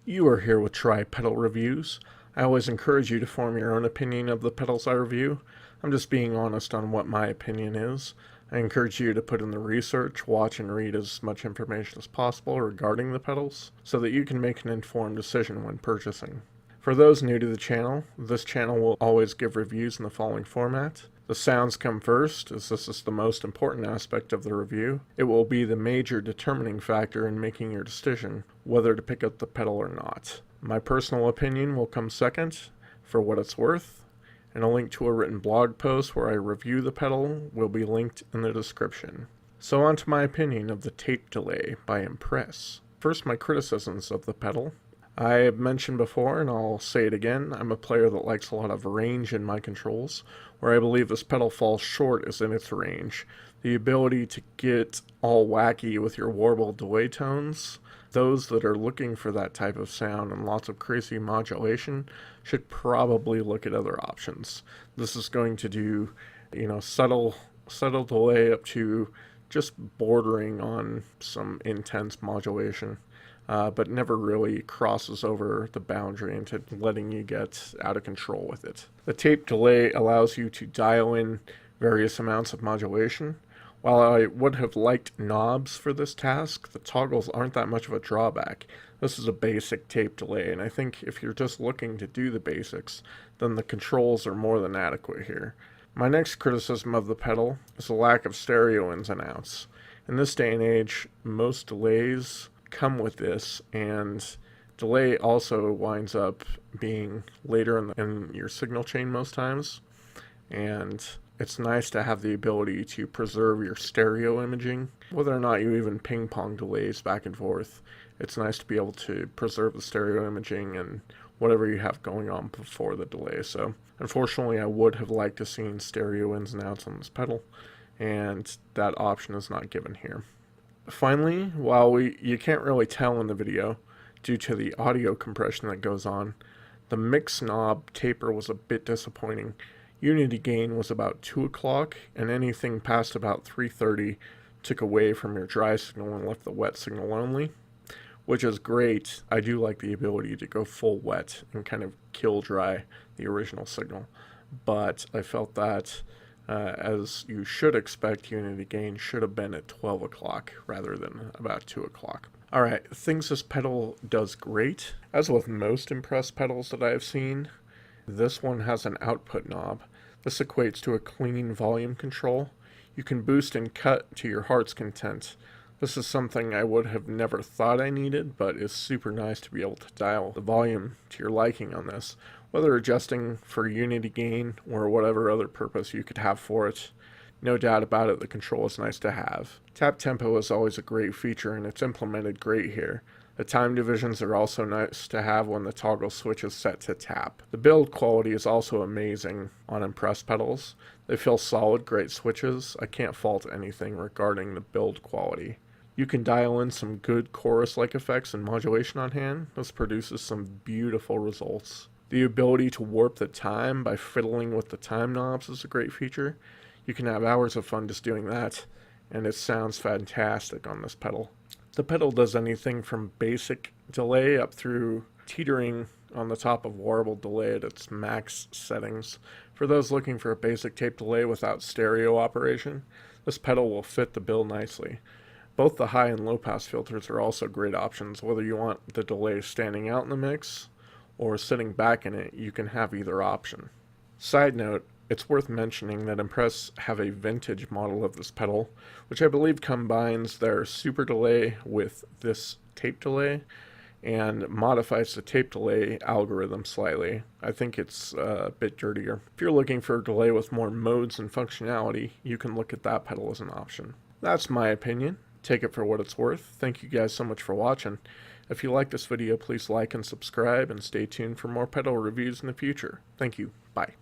You are here with Try Pedal Reviews. I always encourage you to form your own opinion of the pedals I review. I'm just being honest on what my opinion is. I encourage you to put in the research, watch and read as much information as possible regarding the pedals so that you can make an informed decision when purchasing. For those new to the channel, this channel will always give reviews in the following format. The sounds come first, as this is the most important aspect of the review. It will be the major determining factor in making your decision whether to pick up the pedal or not. My personal opinion will come second, for what it's worth, and a link to a written blog post where I review the pedal will be linked in the description. So on to my opinion of the tape delay by Empress. First, my criticisms of the pedal. I have mentioned before, and I'll say it again, I'm a player that likes a lot of range in my controls. Where I believe this pedal falls short is in its range. The ability to get all wacky with your warble delay tones. Those that are looking for that type of sound and lots of crazy modulation should probably look at other options. This is going to do, subtle delay up to just bordering on some intense modulation. But never really crosses over the boundary into letting you get out of control with it. The tape delay allows you to dial in various amounts of modulation. While I would have liked knobs for this task, the toggles aren't that much of a drawback. This is a basic tape delay, and I think if you're just looking to do the basics, then the controls are more than adequate here. My next criticism of the pedal is the lack of stereo ins and outs. In this day and age, most delays come with this, and delay also winds up being later in your signal chain most times, and it's nice to have the ability to preserve your stereo imaging. Whether or not you even ping pong delays back and forth, it's nice to be able to preserve the stereo imaging and whatever you have going on before the delay. So unfortunately I would have liked to seen stereo ins and outs on this pedal, and that option is not given here. Finally, while you can't really tell in the video due to the audio compression that goes on, the mix knob taper was a bit disappointing. Unity gain was about 2 o'clock, and anything past about 3:30 took away from your dry signal and left the wet signal only, which is great. I do like the ability to go full wet and kind of kill dry the original signal, but I felt that as you should expect, unity gain should have been at 12 o'clock rather than about 2 o'clock. Alright, things this pedal does great. As with most Empress pedals that I have seen, this one has an output knob. This equates to a clean volume control. You can boost and cut to your heart's content. This is something I would have never thought I needed, but is super nice to be able to dial the volume to your liking on this, whether adjusting for unity gain or whatever other purpose you could have for it. No doubt about it, the control is nice to have. Tap tempo is always a great feature, and it's implemented great here. The time divisions are also nice to have when the toggle switch is set to tap. The build quality is also amazing on Empress pedals. They feel solid, great switches. I can't fault anything regarding the build quality. You can dial in some good chorus-like effects and modulation on hand. This produces some beautiful results. The ability to warp the time by fiddling with the time knobs is a great feature. You can have hours of fun just doing that, and it sounds fantastic on this pedal. The pedal does anything from basic delay up through teetering on the top of warble delay at its max settings. For those looking for a basic tape delay without stereo operation, this pedal will fit the bill nicely. Both the high and low pass filters are also great options. Whether you want the delay standing out in the mix or sitting back in it, you can have either option. Side note, it's worth mentioning that Empress have a vintage model of this pedal, which I believe combines their super delay with this tape delay and modifies the tape delay algorithm slightly. I think it's a bit dirtier. If you're looking for a delay with more modes and functionality, you can look at that pedal as an option. That's my opinion. Take it for what it's worth. Thank you guys so much for watching. If you like this video, please like and subscribe, and stay tuned for more pedal reviews in the future. Thank you. Bye.